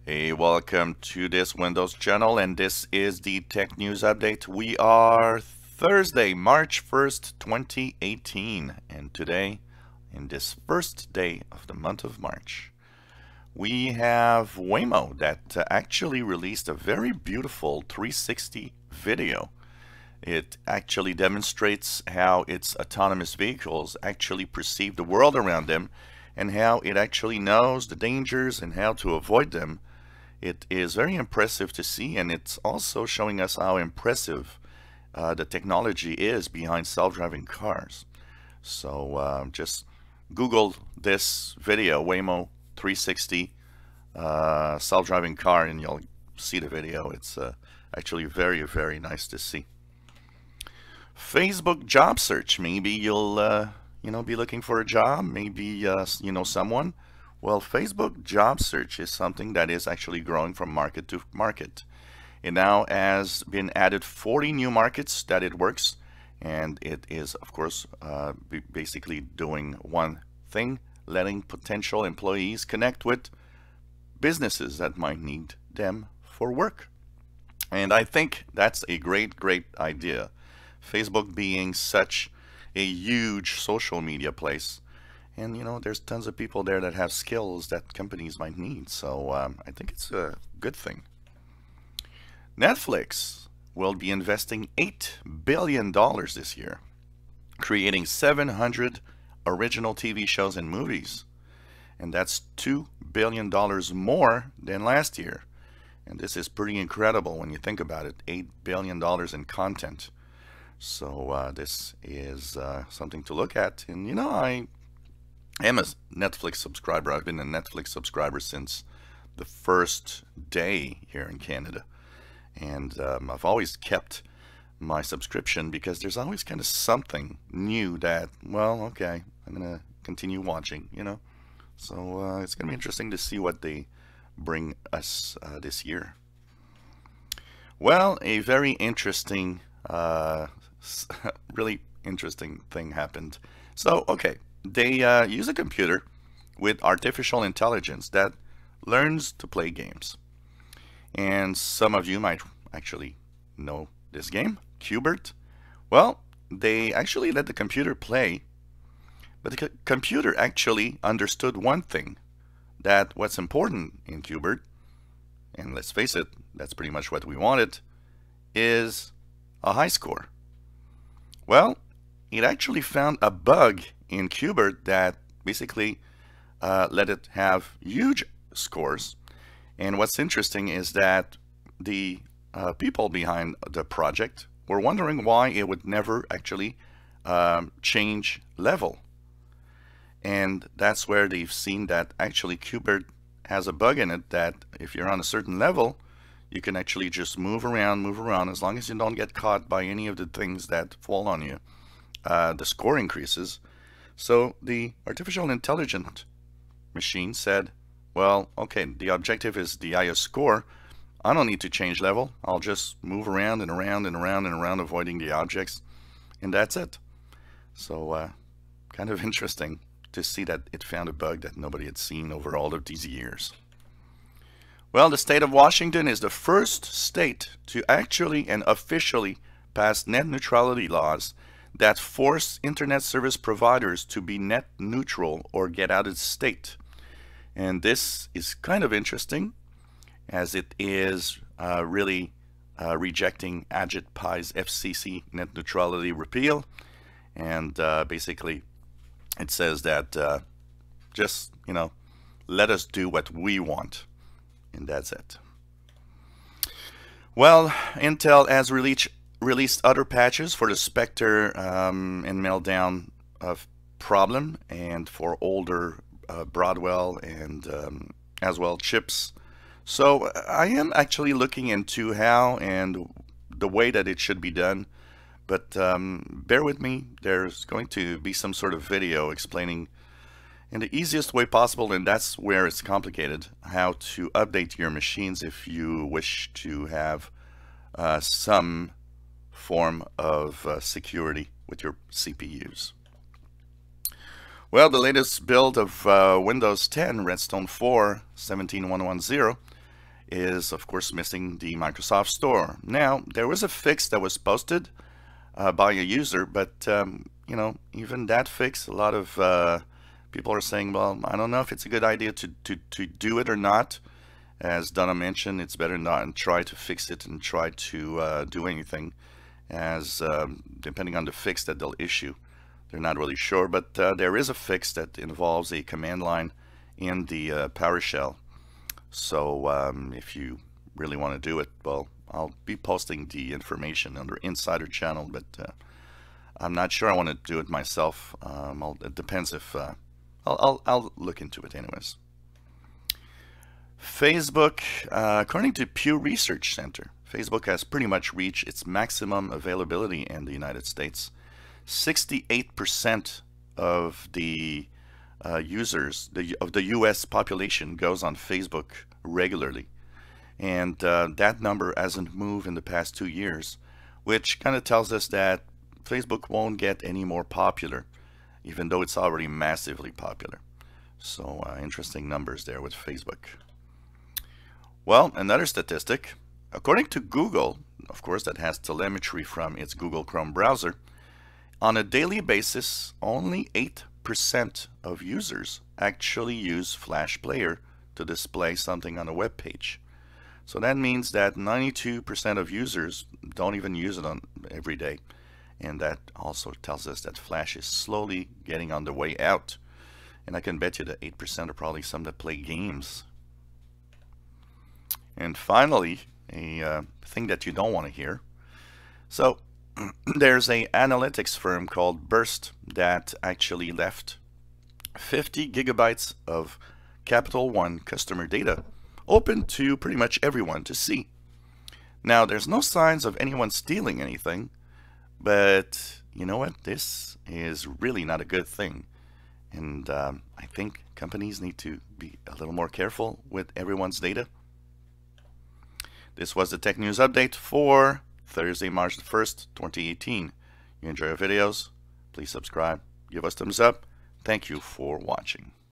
Hey, welcome to this Windows channel, and this is the Tech News Update. We are Thursday, March 1st, 2018, and today, in this first day of the month of March, we have Waymo that actually released a very beautiful 360 video. It actually demonstrates how its autonomous vehicles actually perceive the world around them and how it actually knows the dangers and how to avoid them. It is very impressive to see, and it's also showing us how impressive the technology is behind self-driving cars. So just Google this video, Waymo 360 self-driving car, and you'll see the video. It's actually very, very nice to see. Facebook job search. Maybe you'll be looking for a job. Maybe you know someone. Well, Facebook job search is something that is actually growing from market to market. It now has been added 40 new markets that it works, and it is, of course, basically doing one thing, letting potential employees connect with businesses that might need them for work. And I think that's a great, great idea. Facebook being such a huge social media place. And there's tons of people there that have skills that companies might need. So I think it's a good thing. Netflix will be investing $8 billion this year, creating 700 original TV shows and movies. And that's $2 billion more than last year. And this is pretty incredible when you think about it, $8 billion in content. So this is something to look at. And I am a Netflix subscriber. I've been a Netflix subscriber since the first day here in Canada. And I've always kept my subscription because there's always kind of something new that, well, okay, I'm going to continue watching, So it's going to be interesting to see what they bring us this year. Well, a very interesting, really interesting thing happened. So, okay. They use a computer with artificial intelligence that learns to play games. And some of you might actually know this game, Qbert. Well, they actually let the computer play, but the computer actually understood one thing, that what's important in Qbert, and let's face it, that's pretty much what we wanted, is a high score. Well, it actually found a bug in Qbert that basically let it have huge scores. And what's interesting is that the people behind the project were wondering why it would never actually change level. And that's where they've seen that actually Qbert has a bug in it that if you're on a certain level, you can actually just move around as long as you don't get caught by any of the things that fall on you. The score increases. So the artificial intelligent machine said, well, okay, the objective is the highest score. I don't need to change level. I'll just move around and around and around and around, avoiding the objects. And that's it. So kind of interesting to see that it found a bug that nobody had seen over all of these years. Well, the state of Washington is the first state to actually and officially pass net neutrality laws that force internet service providers to be net neutral or get out of the state. And this is kind of interesting, as it is really rejecting Ajit Pai's FCC net neutrality repeal. And basically, it says that just, let us do what we want. And that's it. Well, Intel has released other patches for the Spectre and Meltdown problem, and for older Broadwell and as well chips. So I am actually looking into how and the way that it should be done, but bear with me. There's going to be some sort of video explaining in the easiest way possible, and that's where it's complicated, how to update your machines if you wish to have some form of security with your CPUs. Well, the latest build of Windows 10, REDSTONE 4 17110, is, of course, missing the Microsoft Store. Now, there was a fix that was posted by a user, but you know, even that fix, a lot of people are saying, well, I don't know if it's a good idea to do it or not. As Donna mentioned, it's better not and try to fix it and try to do anything, as depending on the fix that they'll issue. They're not really sure, but there is a fix that involves a command line in the PowerShell. So if you really want to do it, well, I'll be posting the information under Insider channel, but I'm not sure I want to do it myself. It depends if I'll look into it anyways. Facebook, according to Pew Research Center, Facebook has pretty much reached its maximum availability in the United States. 68% of the users of the US population goes on Facebook regularly, and that number hasn't moved in the past 2 years, which kind of tells us that Facebook won't get any more popular, even though it's already massively popular. So interesting numbers there with Facebook. Well, another statistic, according to Google, of course, that has telemetry from its Google Chrome browser, on a daily basis, only 8% of users actually use Flash Player to display something on a web page. So that means that 92% of users don't even use it on every day. And that also tells us that Flash is slowly getting on the way out. And I can bet you that 8% are probably some that play games. And finally, a thing that you don't want to hear. So there's an analytics firm called Burst that actually left 50 gigabytes of Capital One customer data open to pretty much everyone to see. Now, there's no signs of anyone stealing anything, but you know what? This is really not a good thing. And I think companies need to be a little more careful with everyone's data. This was the Tech News Update for Thursday, March 1st, 2018. You enjoy our videos? Please subscribe, give us thumbs up. Thank you for watching.